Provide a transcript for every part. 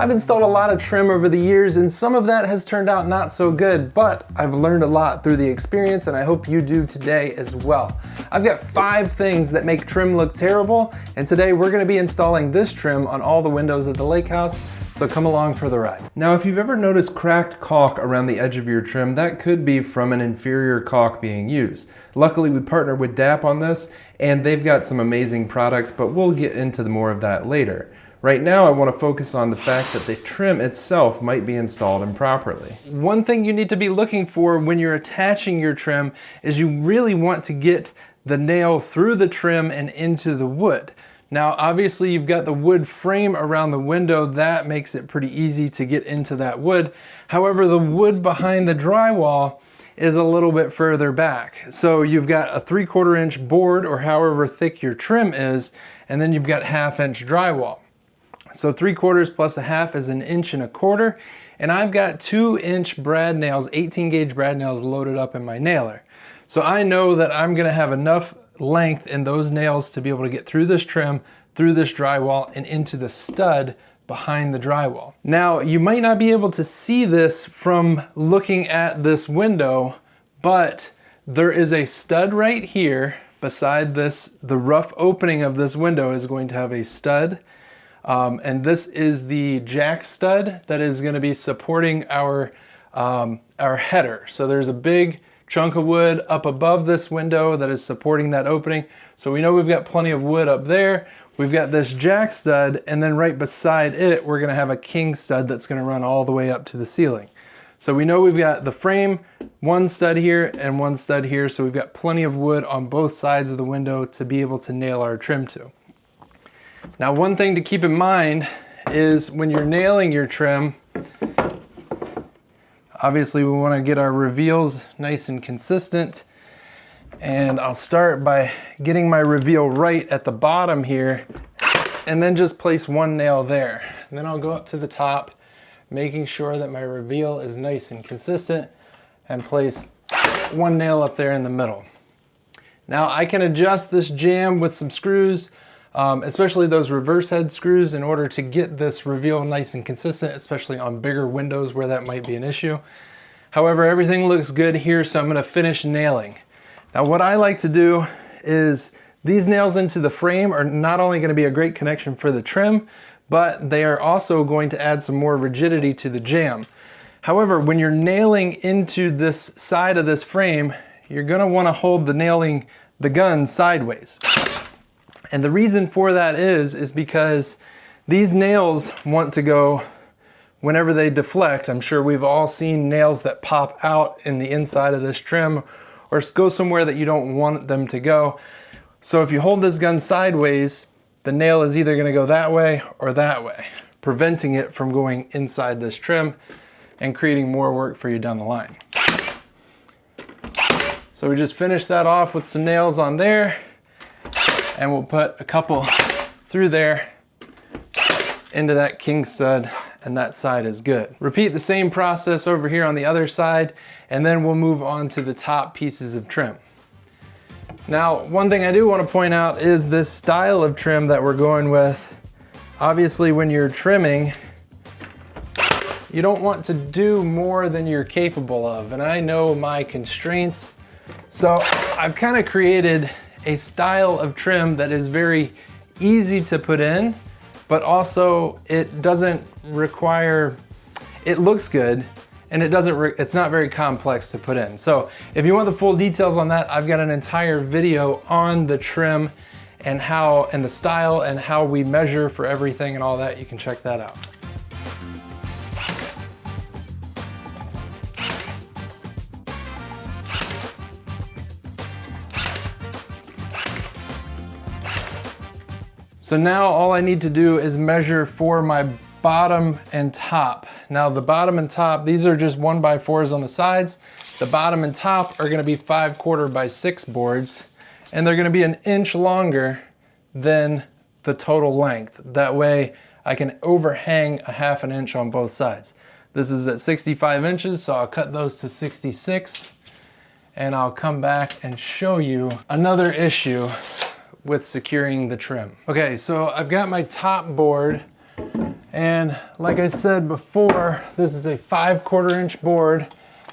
I've installed a lot of trim over the years and some of that has turned out not so good, but I've learned a lot through the experience and I hope you do today as well. I've got 5 things that make trim look terrible, and today we're gonna be installing this trim on all the windows at the lake house, so come along for the ride. Now, if you've ever noticed cracked caulk around the edge of your trim, that could be from an inferior caulk being used. Luckily, we partnered with DAP on this, and they've got some amazing products, but we'll get into more of that later. Right now, I want to focus on the fact that the trim itself might be installed improperly. One thing you need to be looking for when you're attaching your trim is you really want to get the nail through the trim and into the wood. Now, obviously you've got the wood frame around the window. That makes it pretty easy to get into that wood. However, the wood behind the drywall is a little bit further back. So you've got a 3/4 inch board or however thick your trim is, and then you've got 1/2 inch drywall. So 3/4 plus 1/2 is 1.25 inches. And I've got 2-inch brad nails, 18 gauge brad nails loaded up in my nailer. So I know that I'm gonna have enough length in those nails to be able to get through this trim, through this drywall, and into the stud behind the drywall. Now, you might not be able to see this from looking at this window, but there is a stud right here beside this. The rough opening of this window is going to have a stud. And this is the jack stud that is going to be supporting our header. So there's a big chunk of wood up above this window that is supporting that opening. So we know we've got plenty of wood up there. We've got this jack stud, and then right beside it, we're going to have a king stud that's going to run all the way up to the ceiling. So we know we've got the frame, 1 stud here and 1 stud here. So we've got plenty of wood on both sides of the window to be able to nail our trim to. Now, one thing to keep in mind is when you're nailing your trim, obviously we want to get our reveals nice and consistent. And I'll start by getting my reveal right at the bottom here and then just place 1 nail there. And then I'll go up to the top, making sure that my reveal is nice and consistent, and place 1 nail up there in the middle. Now I can adjust this jamb with some screws, especially those reverse head screws, in order to get this reveal nice and consistent, especially on bigger windows where that might be an issue. However, everything looks good here, so I'm going to finish nailing. Now, what I like to do is these nails into the frame are not only going to be a great connection for the trim, but they are also going to add some more rigidity to the jamb. However, when you're nailing into this side of this frame, you're going to want to hold the gun sideways. And the reason for that is because these nails want to go whenever they deflect. I'm sure we've all seen nails that pop out in the inside of this trim or go somewhere that you don't want them to go. So if you hold this gun sideways, the nail is either gonna go that way or that way, preventing it from going inside this trim and creating more work for you down the line. So we just finished that off with some nails on there, and we'll put a couple through there into that king stud, and that side is good. Repeat the same process over here on the other side, and then we'll move on to the top pieces of trim. Now, one thing I do want to point out is this style of trim that we're going with. Obviously, when you're trimming, you don't want to do more than you're capable of, and I know my constraints. So I've kind of created a style of trim that is very easy to put in, but also it doesn't require, it looks good, and it's not very complex to put in. So if you want the full details on that, I've got an entire video on the trim and the style and how we measure for everything and all that. You can check that out. So now all I need to do is measure for my bottom and top. Now the bottom and top, these are just 1x4s on the sides. The bottom and top are gonna be 5/4 by 6 boards, and they're gonna be 1 inch longer than the total length. That way I can overhang a 1/2 inch on both sides. This is at 65 inches, so I'll cut those to 66, and I'll come back and show you another issue with securing the trim. Okay, so I've got my top board And like I said before, this is a 5/4 inch board,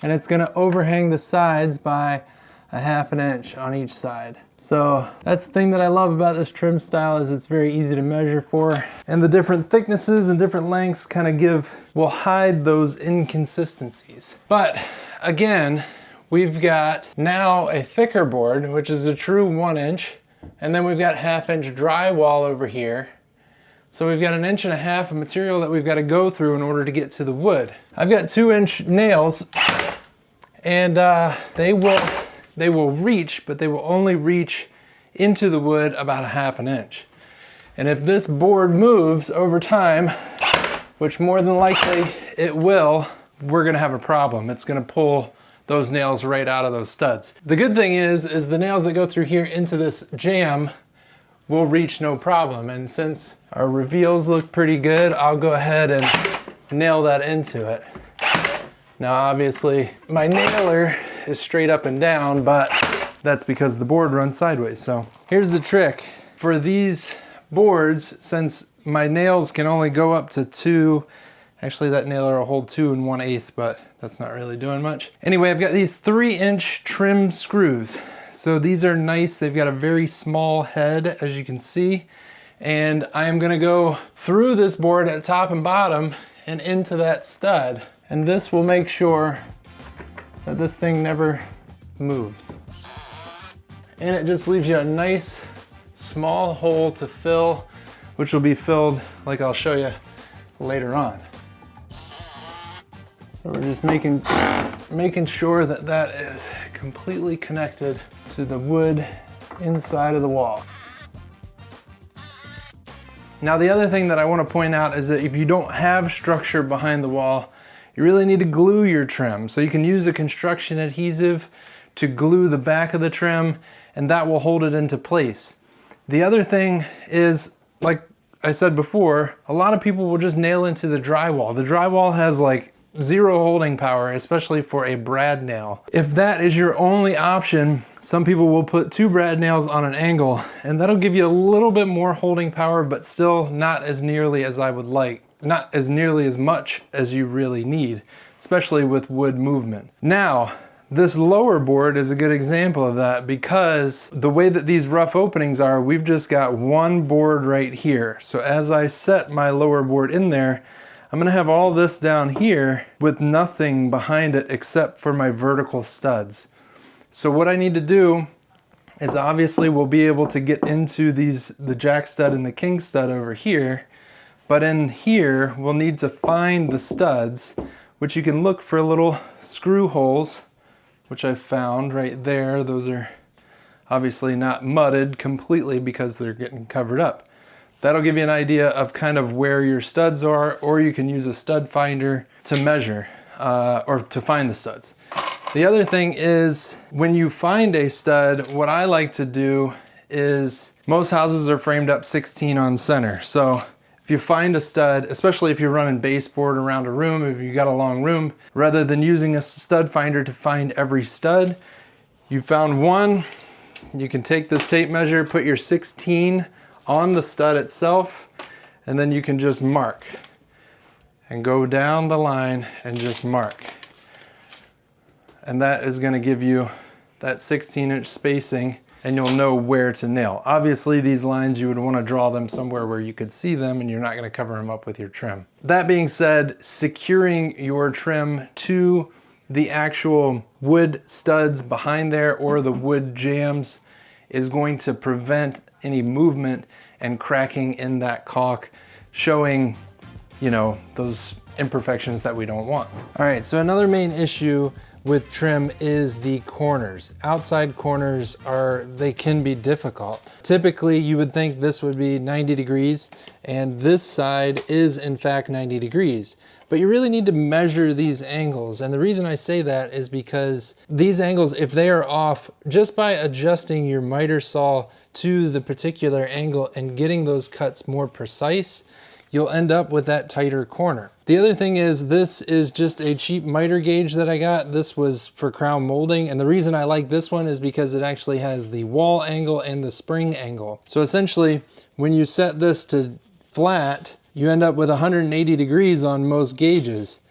and it's gonna overhang the sides by a 1/2 inch on each side. So that's the thing that I love about this trim style, is it's very easy to measure for. And the different thicknesses and different lengths kind of will hide those inconsistencies. But again, we've got now a thicker board, which is a true 1 inch. And then we've got 1/2 inch drywall over here. So we've got 1.5 inches of material that we've got to go through in order to get to the wood. I've got 2-inch nails, and they will reach, but they will only reach into the wood about 1/2 inch. And if this board moves over time, which more than likely it will, we're gonna have a problem. It's gonna pull those nails right out of those studs. The good thing is the nails that go through here into this jamb will reach no problem. And since our reveals look pretty good, I'll go ahead and nail that into it. Now obviously my nailer is straight up and down, but that's because the board runs sideways. So here's the trick. For these boards, since my nails can only go up to 2, actually that nailer will hold 2 1/8, but that's not really doing much. Anyway, I've got these 3-inch trim screws. So these are nice. They've got a very small head, as you can see. And I am gonna go through this board at top and bottom and into that stud. And this will make sure that this thing never moves. And it just leaves you a nice small hole to fill, which will be filled like I'll show you later on. So we're just making sure that that is completely connected to the wood inside of the wall. Now the other thing that I want to point out is that if you don't have structure behind the wall, you really need to glue your trim. So you can use a construction adhesive to glue the back of the trim, and that will hold it into place. The other thing is, like I said before, a lot of people will just nail into the drywall. The drywall has like 0 holding power, especially for a brad nail. If that is your only option, some people will put 2 brad nails on an angle, and that'll give you a little bit more holding power, but still not as nearly as I would like. Not as nearly as much as you really need, especially with wood movement. Now, this lower board is a good example of that, because the way that these rough openings are, we've just got one board right here. So as I set my lower board in there, I'm gonna have all this down here with nothing behind it except for my vertical studs. So what I need to do is, obviously we'll be able to get into the jack stud and the king stud over here, but in here we'll need to find the studs, which you can look for little screw holes, which I found right there. Those are obviously not mudded completely because they're getting covered up. That'll give you an idea of kind of where your studs are, or you can use a stud finder to measure or to find the studs. The other thing is, when you find a stud, what I like to do is, most houses are framed up 16 on center. So if you find a stud, especially if you're running baseboard around a room, if you got a long room, rather than using a stud finder to find every stud, you found one, you can take this tape measure, put your 16 on the stud itself, and then you can just mark and go down the line and just mark. And that is going to give you that 16-inch spacing, and you'll know where to nail. Obviously these lines, you would want to draw them somewhere where you could see them, and you're not going to cover them up with your trim. That being said, securing your trim to the actual wood studs behind there, or the wood jambs, is going to prevent any movement and cracking in that caulk, showing, you know, those imperfections that we don't want. All right, so another main issue with trim is the corners. Outside corners they can be difficult. Typically you would think this would be 90 degrees, and this side is in fact 90 degrees. But you really need to measure these angles. And the reason I say that is because these angles, if they are off, just by adjusting your miter saw to the particular angle and getting those cuts more precise, you'll end up with that tighter corner. The other thing is, this is just a cheap miter gauge that I got. This was for crown molding, and the reason I like this one is because it actually has the wall angle and the spring angle. So essentially, when you set this to flat, you end up with 180 degrees on most gauges.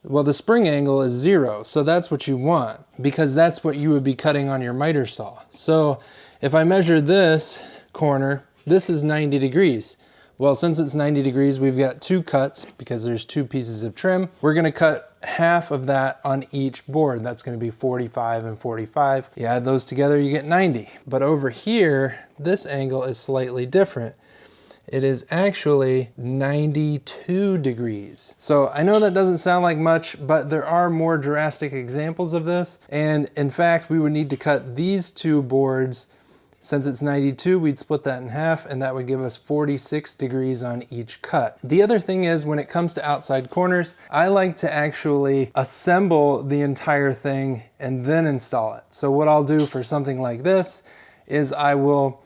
Well, the spring angle is 0, so that's what you want, because that's what you would be cutting on your miter saw. So if I measure this corner, this is 90 degrees. Well, since it's 90 degrees, we've got 2 cuts because there's 2 pieces of trim. We're gonna cut half of that on each board. That's gonna be 45 and 45. You add those together, you get 90. But over here, this angle is slightly different. It is actually 92 degrees. So I know that doesn't sound like much, but there are more drastic examples of this. And in fact, we would need to cut these 2 boards. Since it's 92, we'd split that in half, and that would give us 46 degrees on each cut. The other thing is, when it comes to outside corners, I like to actually assemble the entire thing and then install it. So what I'll do for something like this is I will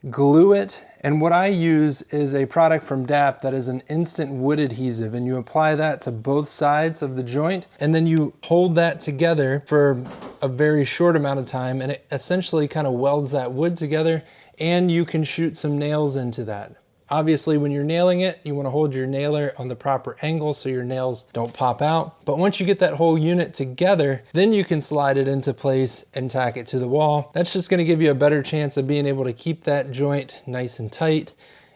glue it, and what I use is a product from DAP that is an instant wood adhesive, and you apply that to both sides of the joint, and then you hold that together for a very short amount of time, and it essentially kind of welds that wood together, and you can shoot some nails into that. Obviously, when you're nailing it, you want to hold your nailer on the proper angle so your nails don't pop out. But once you get that whole unit together, then you can slide it into place and tack it to the wall. That's just going to give you a better chance of being able to keep that joint nice and tight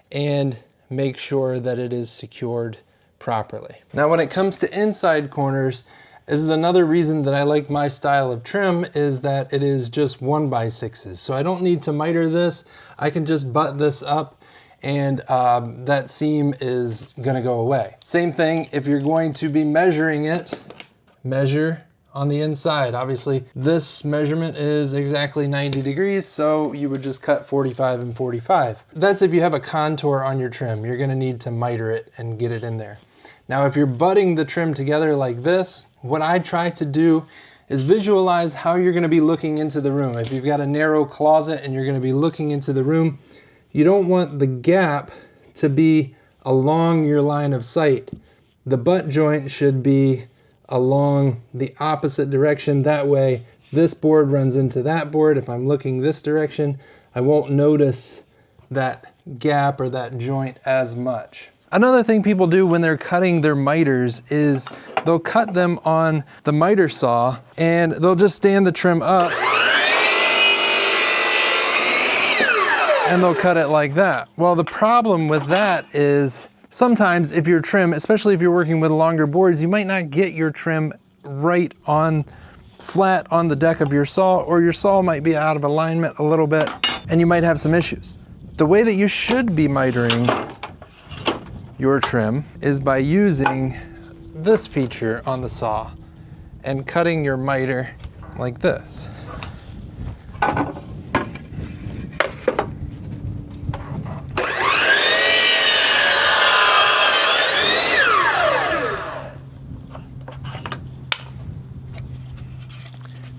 and make sure that it is secured properly. Now, when it comes to inside corners, this is another reason that I like my style of trim, is that it is just 1x6s. So I don't need to miter this. I can just butt this up, and that seam is gonna go away. Same thing, if you're going to be measuring it, measure on the inside. Obviously, this measurement is exactly 90 degrees, so you would just cut 45 and 45. That's if you have a contour on your trim. You're gonna need to miter it and get it in there. Now, if you're butting the trim together like this, what I try to do is visualize how you're gonna be looking into the room. If you've got a narrow closet and you're gonna be looking into the room, you don't want the gap to be along your line of sight. The butt joint should be along the opposite direction. That way, this board runs into that board. If I'm looking this direction, I won't notice that gap or that joint as much. Another thing people do when they're cutting their miters is they'll cut them on the miter saw, and they'll just stand the trim up and they'll cut it like that. Well, the problem with that is sometimes if your trim, especially if you're working with longer boards, you might not get your trim right on flat on the deck of your saw, or your saw might be out of alignment a little bit and you might have some issues. The way that you should be mitering your trim is by using this feature on the saw and cutting your miter like this.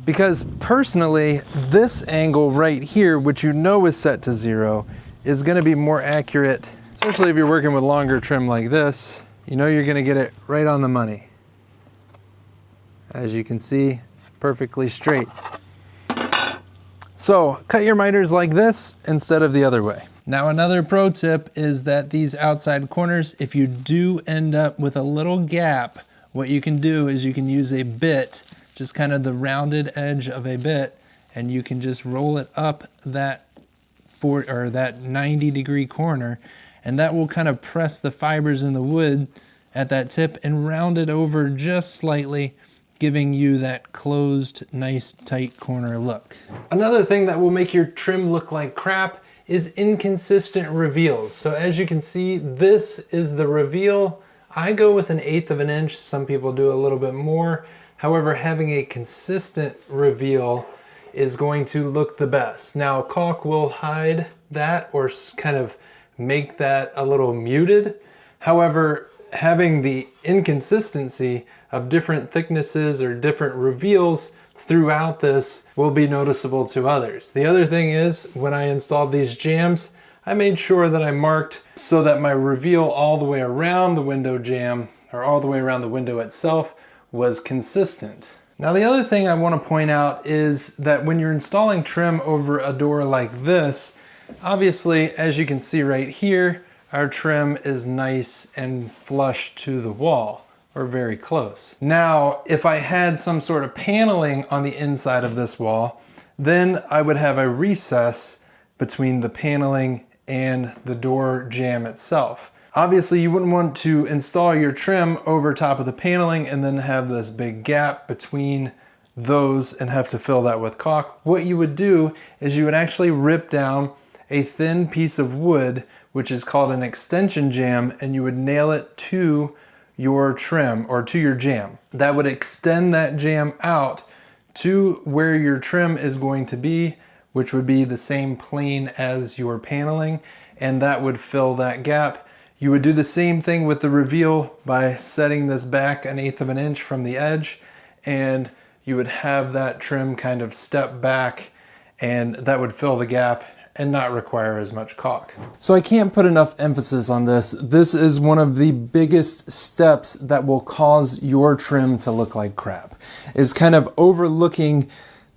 Because personally, this angle right here, which you know is set to 0, is gonna be more accurate, especially if you're working with longer trim like this. You know you're gonna get it right on the money. As you can see, perfectly straight. So cut your miters like this instead of the other way. Now, another pro tip is that these outside corners, if you do end up with a little gap, what you can do is you can use a bit, just kind of the rounded edge of a bit, and you can just roll it up that that 90-degree corner, and that will kind of press the fibers in the wood at that tip and round it over just slightly, giving you that closed, nice, tight corner look. Another thing that will make your trim look like crap is inconsistent reveals. So as you can see, this is the reveal. I go with 1/8 of an inch. Some people do a little bit more. However, having a consistent reveal is going to look the best. Now, caulk will hide that or kind of make that a little muted. However, having the inconsistency of different thicknesses or different reveals throughout this will be noticeable to others. The other thing is, when I installed these jambs, I made sure that I marked so that my reveal all the way around the window jamb, or all the way around the window itself, was consistent. Now, the other thing I want to point out is that when you're installing trim over a door like this, obviously, as you can see right here, our trim is nice and flush to the wall, or very close. Now, if I had some sort of paneling on the inside of this wall, then I would have a recess between the paneling and the door jamb itself. Obviously, you wouldn't want to install your trim over top of the paneling and then have this big gap between those and have to fill that with caulk. What you would do is you would actually rip down a thin piece of wood, which is called an extension jamb, and you would nail it to your trim or to your jamb. That would extend that jamb out to where your trim is going to be, which would be the same plane as your paneling, and that would fill that gap. You would do the same thing with the reveal by setting this back 1/8 of an inch from the edge, and you would have that trim kind of step back, and that would fill the gap and not require as much caulk. So I can't put enough emphasis on this. This is one of the biggest steps that will cause your trim to look like crap, is kind of overlooking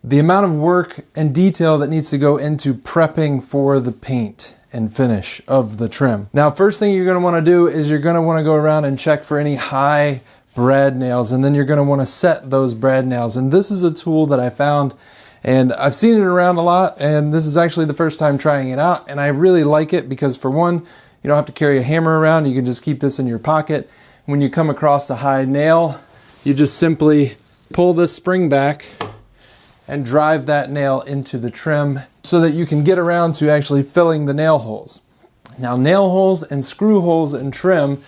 the amount of work and detail that needs to go into prepping for the paint and finish of the trim. Now, first thing you're gonna wanna do is you're gonna wanna go around and check for any high brad nails, and then you're gonna wanna set those brad nails. And this is a tool that I found, and I've seen it around a lot, and this is actually the first time trying it out, and I really like it because, for one, you don't have to carry a hammer around. You can just keep this in your pocket. When you come across a high nail, you just simply pull this spring back and drive that nail into the trim so that you can get around to actually filling the nail holes. Now, nail holes and screw holes in trim,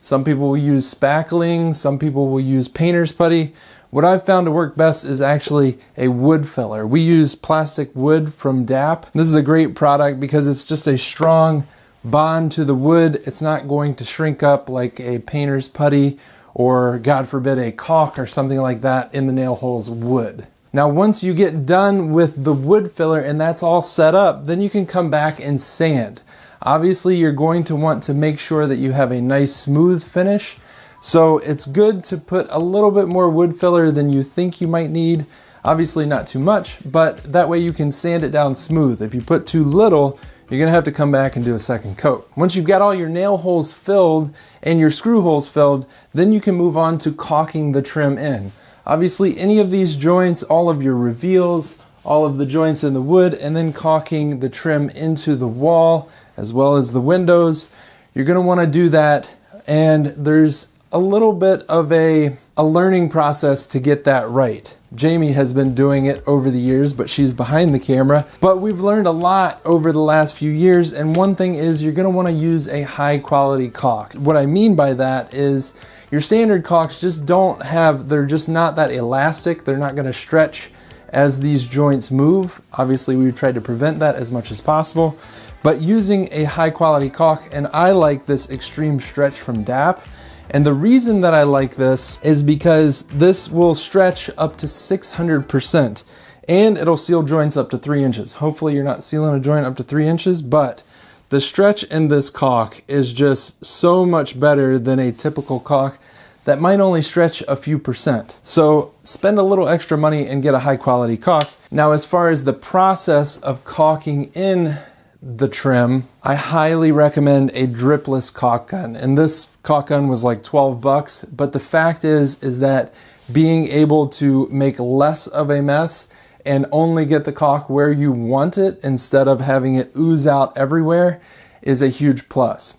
some people will use spackling, some people will use painter's putty. What I've found to work best is actually a wood filler. We use plastic wood from DAP. This is a great product because it's just a strong bond to the wood. It's not going to shrink up like a painter's putty or, God forbid, a caulk or something like that in the nail holes would. Now, once you get done with the wood filler and that's all set up, then you can come back and sand. Obviously, you're going to want to make sure that you have a nice smooth finish. So it's good to put a little bit more wood filler than you think you might need. Obviously not too much, but that way you can sand it down smooth. If you put too little, you're gonna have to come back and do a second coat. Once you've got all your nail holes filled and your screw holes filled, then you can move on to caulking the trim in. Obviously, any of these joints, all of your reveals, all of the joints in the wood, and then caulking the trim into the wall as well as the windows. You're gonna wanna do that, and there's a little bit of a learning process to get that right. Jamie has been doing it over the years, but she's behind the camera. But we've learned a lot over the last few years, and one thing is you're gonna wanna use a high quality caulk. What I mean by that is your standard caulks just they're just not that elastic. They're not gonna stretch as these joints move. Obviously, we've tried to prevent that as much as possible. But using a high quality caulk, and I like this Extreme Stretch from DAP, and the reason that I like this is because this will stretch up to 600% and it'll seal joints up to 3 inches. Hopefully you're not sealing a joint up to 3 inches, but the stretch in this caulk is just so much better than a typical caulk that might only stretch a few percent. So spend a little extra money and get a high quality caulk. Now, as far as the process of caulking in the trim, I highly recommend a dripless caulk gun. And this caulk gun was like 12 bucks. But the fact is that being able to make less of a mess and only get the caulk where you want it instead of having it ooze out everywhere is a huge plus.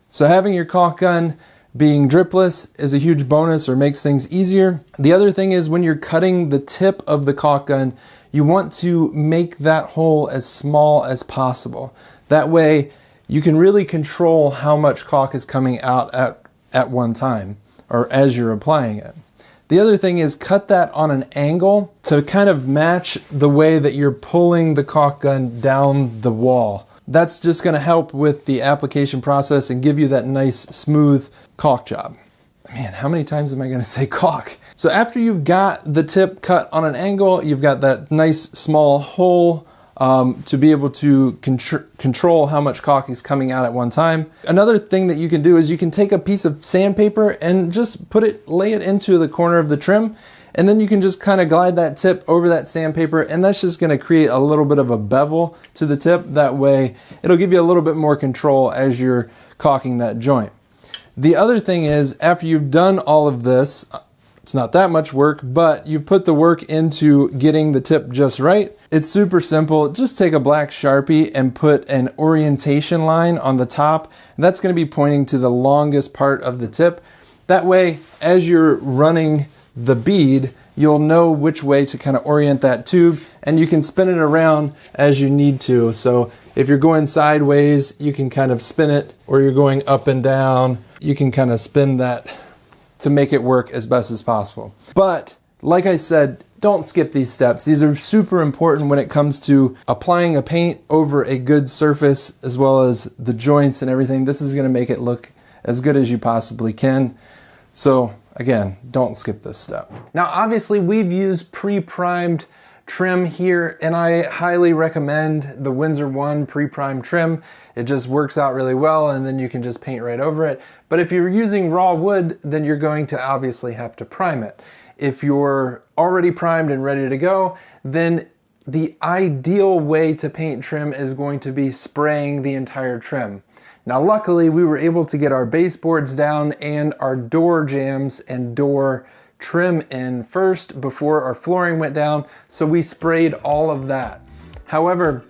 So having your caulk gun being dripless is a huge bonus or makes things easier. The other thing is when you're cutting the tip of the caulk gun, you want to make that hole as small as possible. That way you can really control how much caulk is coming out at one time or as you're applying it. The other thing is cut that on an angle to kind of match the way that you're pulling the caulk gun down the wall. That's just going to help with the application process and give you that nice smooth caulk job. Man, how many times am I going to say caulk? So after you've got the tip cut on an angle, you've got that nice small hole to be able to control how much caulk is coming out at one time. Another thing that you can do is you can take a piece of sandpaper and just lay it into the corner of the trim, and then you can just kind of glide that tip over that sandpaper, and that's just going to create a little bit of a bevel to the tip. That way it'll give you a little bit more control as you're caulking that joint. The other thing is, after you've done all of this, it's not that much work, but you put the work into getting the tip just right. It's super simple. Just take a black Sharpie and put an orientation line on the top. And that's going to be pointing to the longest part of the tip. That way, as you're running the bead, you'll know which way to kind of orient that tube, and you can spin it around as you need to. So if you're going sideways, you can kind of spin it, or you're going up and down, you can kind of spin that to make it work as best as possible. But like I said, don't skip these steps. These are super important when it comes to applying a paint over a good surface, as well as the joints and everything. This is going to make it look as good as you possibly can. So again, don't skip this step. Now, obviously we've used pre-primed trim here, and I highly recommend the Windsor 1 pre-primed trim. It just works out really well, and then you can just paint right over it. But if you're using raw wood, then you're going to obviously have to prime it. If you're already primed and ready to go, then the ideal way to paint trim is going to be spraying the entire trim. Now, luckily, we were able to get our baseboards down and our door jambs and door trim in first before our flooring went down, so we sprayed all of that. However,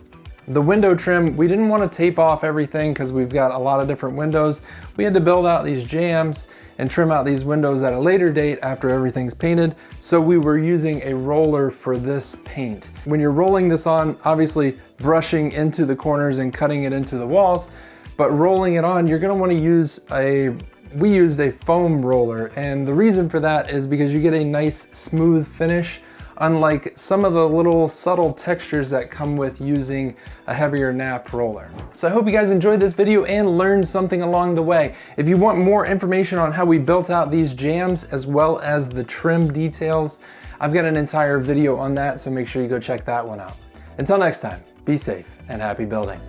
the window trim, we didn't want to tape off everything because we've got a lot of different windows. We had to build out these jambs and trim out these windows at a later date after everything's painted, so we were using a roller for this paint. When you're rolling this on, obviously brushing into the corners and cutting it into the walls, but rolling it on, you're going to want to use we used a foam roller, and the reason for that is because you get a nice smooth finish, unlike some of the little subtle textures that come with using a heavier nap roller. So I hope you guys enjoyed this video and learned something along the way. If you want more information on how we built out these jambs as well as the trim details, I've got an entire video on that, so make sure you go check that one out. Until next time, be safe and happy building.